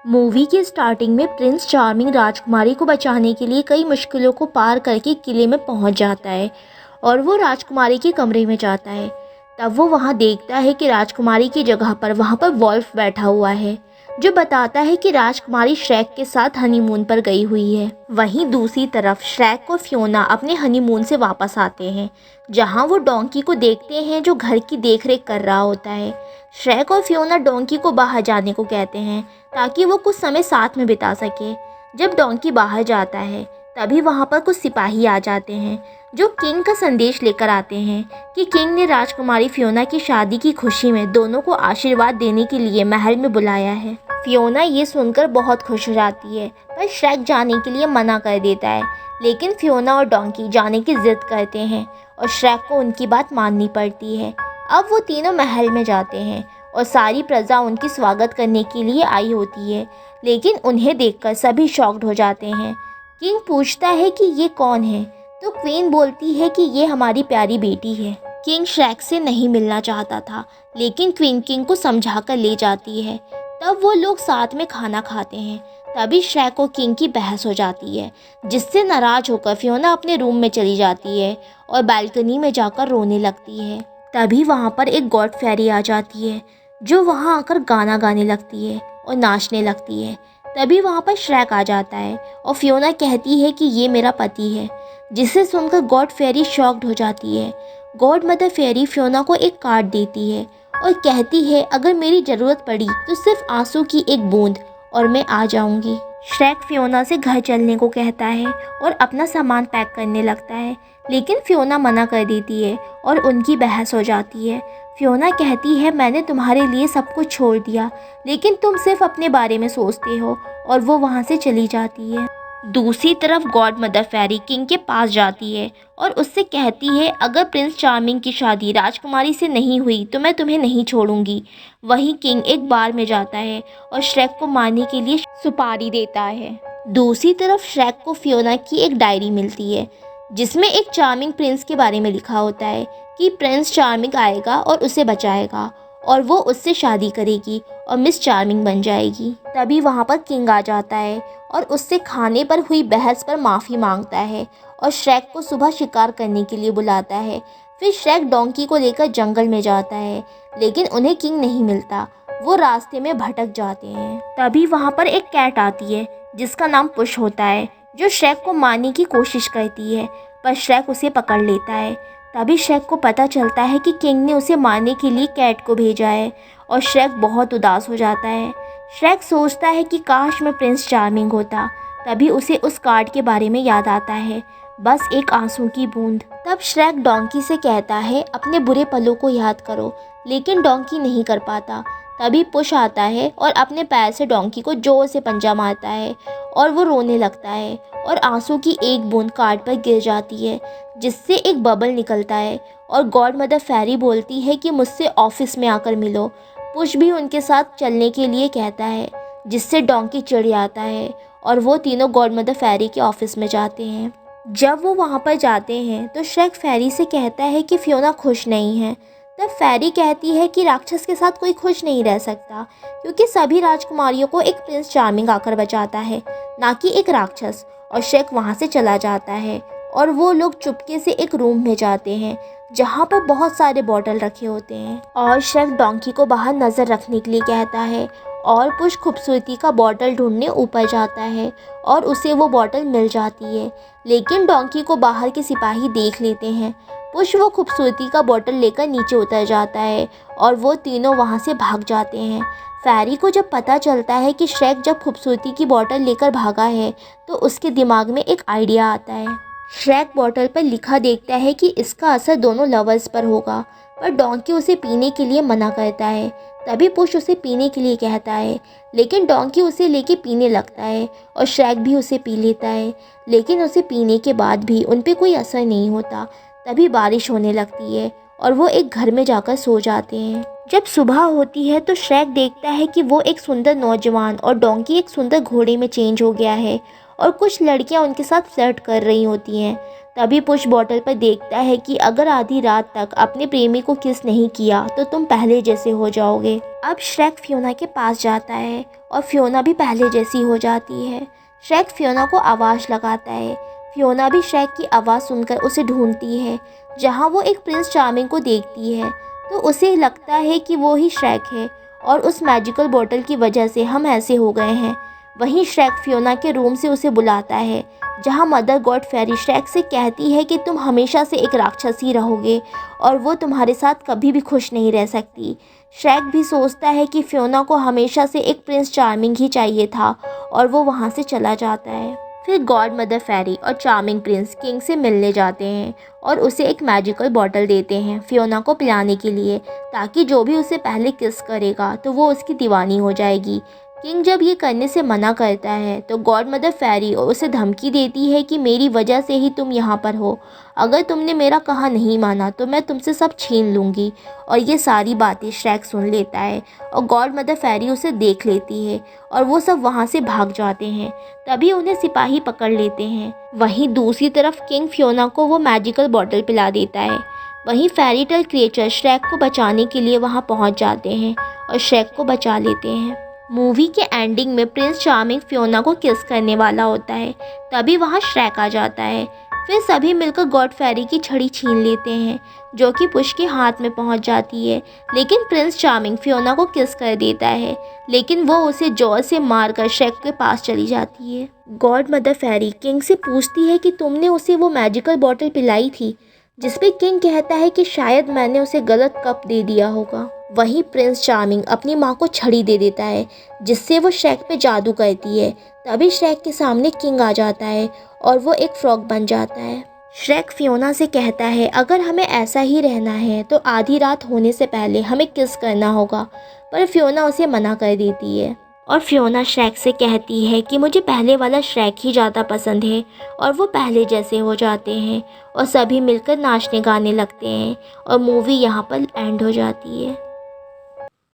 Movie के starting में Prince charming राजकुमारी को बचाने के लिए कई मुश्किलों को पार करके किले में पहुंच जाता है और वो राजकुमारी के कमरे में जाता है। तब वो वहां देखता है कि राजकुमारी की जगह पर वहां पर वॉल्फ बैठा हुआ है, जो बताता है कि राजकुमारी श्रेक के साथ हनीमून पर गई हुई है। वहीं दूसरी तरफ श्रेक और फियोना अपने हनीमून से वापस आते हैं, जहां वो डोंकी को देखते हैं जो घर की देखरेख कर रहा होता है। श्रेक और फियोना डोंकी को बाहर जाने को कहते हैं ताकि वो कुछ समय साथ में बिता सके। जब डोंकी बाहर जाता है तभी वहाँ पर कुछ सिपाही आ जाते हैं जो किंग का संदेश लेकर आते हैं कि किंग ने राजकुमारी फियोना की शादी की खुशी में दोनों को आशीर्वाद देने के लिए महल में बुलाया है। फियोना ये सुनकर बहुत खुश हो जाती है, पर श्रेक जाने के लिए मना कर देता है। लेकिन फियोना और डोंकी जाने की जिद करते हैं और श्रेक को उनकी बात माननी पड़ती है। अब वो तीनों महल में जाते हैं और सारी प्रजा उनकी स्वागत करने के लिए आई होती है, लेकिन उन्हें देखकर सभी शॉक्ड हो जाते हैं। किंग पूछता है कि ये कौन है, तो क्वीन बोलती है कि ये हमारी प्यारी बेटी है। किंग श्रेक से नहीं मिलना चाहता था, लेकिन क्वीन किंग को समझाकर ले जाती है। तब वो लोग साथ में खाना खाते हैं। तभी श्रेक और किंग की बहस हो जाती है, जिससे नाराज होकर फियोना अपने रूम में चली जाती है और बालकनी में जाकर रोने लगती है। तभी वहाँ पर एक गॉड फेरी आ जाती है, जो वहाँ आकर गाना गाने लगती है और नाचने लगती है। तभी वहाँ पर श्रेक आ जाता है और फियोना कहती है कि ये मेरा पति है, जिसे सुनकर गॉड फेरी शॉक्ड हो जाती है। गॉड मदर फेरी फियोना को एक कार्ड देती है और कहती है अगर मेरी ज़रूरत पड़ी तो सिर्फ आंसू की एक बूंद और मैं आ जाऊंगी। श्रेक फियोना से घर चलने को कहता है और अपना सामान पैक करने लगता है, लेकिन फियोना मना कर देती है और उनकी बहस हो जाती है। फियोना कहती है मैंने तुम्हारे लिए सब कुछ छोड़ दिया, लेकिन तुम सिर्फ अपने बारे में सोचते हो, और वो वहाँ से चली जाती है। दूसरी तरफ गॉड मदर फेरी किंग के पास जाती है और उससे कहती है अगर प्रिंस चार्मिंग की शादी राजकुमारी से नहीं हुई तो मैं तुम्हें नहीं छोड़ूंगी। वहीं किंग एक बार में जाता है और श्रेक को मारने के लिए सुपारी देता है। दूसरी तरफ श्रेक को फियोना की एक डायरी मिलती है, जिसमें एक चार्मिंग प्रिंस के बारे में लिखा होता है कि प्रिंस चार्मिंग आएगा और उसे बचाएगा और वो उससे शादी करेगी और मिस चार्मिंग बन जाएगी। तभी वहाँ पर किंग आ जाता है और उससे खाने पर हुई बहस पर माफ़ी मांगता है और श्रेक को सुबह शिकार करने के लिए बुलाता है। फिर श्रेक डोंकी को लेकर जंगल में जाता है, लेकिन उन्हें किंग नहीं मिलता। वो रास्ते में भटक जाते हैं। तभी वहाँ पर एक कैट आती है जिसका नाम पुश होता है, जो श्रेक को मारने की कोशिश करती है, पर श्रेक उसे पकड़ लेता है। तभी श्रेक को पता चलता है कि किंग ने उसे मारने के लिए कैट को भेजा है और श्रेक बहुत उदास हो जाता है। श्रेक सोचता है कि काश मैं प्रिंस चार्मिंग होता। तभी उसे उस कार्ड के बारे में याद आता है, बस एक आंसू की बूंद। तब श्रेक डोंकी से कहता है अपने बुरे पलों को याद करो, लेकिन डोंकी नहीं कर पाता। तभी पुश आता है और अपने पैर से डोंकी को जोर से पंजा मारता है और वो रोने लगता है और आंसू की एक बूंद कार्ड पर गिर जाती है, जिससे एक बबल निकलता है और गॉड मदर फेरी बोलती है कि मुझसे ऑफिस में आकर मिलो। पुश भी उनके साथ चलने के लिए कहता है, जिससे डोंकी चिढ़ जाता है और वो तीनों गॉड मदर फेरी के ऑफिस में जाते हैं। जब वो वहाँ पर जाते हैं तो श्रेक फेरी से कहता है कि फियोना खुश नहीं है। तब फेरी कहती है कि राक्षस के साथ कोई खुश नहीं रह सकता, क्योंकि सभी राजकुमारियों को एक प्रिंस चार्मिंग आकर बचाता है, ना कि एक राक्षस। और श्रेक वहाँ से चला जाता है और वो लोग चुपके से एक रूम में जाते हैं जहाँ पर बहुत सारे बॉटल रखे होते हैं और श्रेक डोंकी को बाहर नज़र रखने के लिए कहता है और पुश खूबसूरती का बॉटल ढूंढने ऊपर जाता है और उसे वो बॉटल मिल जाती है, लेकिन डोंकी को बाहर के सिपाही देख लेते हैं। पुश वो खूबसूरती का बॉटल लेकर नीचे उतर जाता है और वो तीनों वहाँ से भाग जाते हैं। फेरी को जब पता चलता है कि श्रेक जब खूबसूरती की बॉटल लेकर भागा है तो उसके दिमाग में एक आइडिया आता है। श्रेक बॉटल पर लिखा देखता है कि इसका असर दोनों लवर्स पर होगा, पर डोंकी उसे पीने के लिए मना करता है। तभी पुश उसे पीने के लिए कहता है, लेकिन डोंकी उसे लेके पीने लगता है और श्रेक भी उसे पी लेता है, लेकिन उसे पीने के बाद भी उन पर कोई असर नहीं होता। तभी बारिश होने लगती है और वो एक घर में जाकर सो जाते हैं। जब सुबह होती है तो श्रेक देखता है कि वो एक सुंदर नौजवान और डोंकी एक सुंदर घोड़े में चेंज हो गया है और कुछ लड़कियां उनके साथ फ्लर्ट कर रही होती हैं। तभी पुश बॉटल पर देखता है कि अगर आधी रात तक अपने प्रेमी को किस नहीं किया तो तुम पहले जैसे हो जाओगे। अब श्रेक फियोना के पास जाता है और फियोना भी पहले जैसी हो जाती है। श्रेक फियोना को आवाज़ लगाता है। फियोना भी श्रेक की आवाज़ सुनकर उसे ढूंढती है। जहाँ वो एक प्रिंस चार्मिंग को देखती है तो उसे लगता है कि वो ही श्रेक है और उस मैजिकल बॉटल की वजह से हम ऐसे हो गए हैं। वहीं श्रेक फियोना के रूम से उसे बुलाता है, जहाँ मदर गॉड फेरी श्रेक से कहती है कि तुम हमेशा से एक राक्षस ही रहोगे और वो तुम्हारे साथ कभी भी खुश नहीं रह सकती। श्रेक भी सोचता है कि फियोना को हमेशा से एक प्रिंस चार्मिंग ही चाहिए था और वो वहाँ से चला जाता है। फिर गॉड मदर फेरी और चार्मिंग प्रिंस किंग से मिलने जाते हैं और उसे एक मैजिकल बॉटल देते हैं फियोना को पिलाने के लिए, ताकि जो भी उसे पहले किस करेगा तो वो उसकी दीवानी हो जाएगी। किंग जब ये करने से मना करता है तो गॉड मदर फेरी उसे धमकी देती है कि मेरी वजह से ही तुम यहाँ पर हो। अगर तुमने मेरा कहा नहीं माना तो मैं तुमसे सब छीन लूँगी। और ये सारी बातें श्रेक सुन लेता है और गॉड मदर फेरी उसे देख लेती है और वो सब वहाँ से भाग जाते हैं। तभी उन्हें सिपाही पकड़ लेते हैं। वहीं दूसरी तरफ किंग फियोना को वो मैजिकल बॉटल पिला देता है। वहीं फेरी टेल क्रिएचर श्रेक को बचाने के लिए वहाँ पहुँच जाते हैं और श्रेक को बचा लेते हैं। मूवी के एंडिंग में प्रिंस चार्मिंग फियोना को किस करने वाला होता है, तभी वहाँ श्रेक आ जाता है। फिर सभी मिलकर गॉड फेरी की छड़ी छीन लेते हैं, जो कि पुश के हाथ में पहुँच जाती है। लेकिन प्रिंस चार्मिंग फियोना को किस कर देता है, लेकिन वो उसे जोर से मारकर श्रेक के पास चली जाती है। गॉड मदर फेरी किंग से पूछती है कि तुमने उसे वो मैजिकल बॉटल पिलाई थी, जिसपे किंग कहता है कि शायद मैंने उसे गलत कप दे दिया होगा। वहीं प्रिंस चार्मिंग अपनी माँ को छड़ी दे देता है, जिससे वो श्रेक पे जादू करती है। तभी श्रेक के सामने किंग आ जाता है और वो एक फ्रॉग बन जाता है। श्रेक फियोना से कहता है अगर हमें ऐसा ही रहना है तो आधी रात होने से पहले हमें किस करना होगा, पर फियोना उसे मना कर देती है। और फियोना श्रेक से कहती है कि मुझे पहले वाला श्रेक ही ज़्यादा पसंद है और वो पहले जैसे हो जाते हैं और सभी मिलकर नाचने गाने लगते हैं और मूवी यहाँ पर एंड हो जाती है।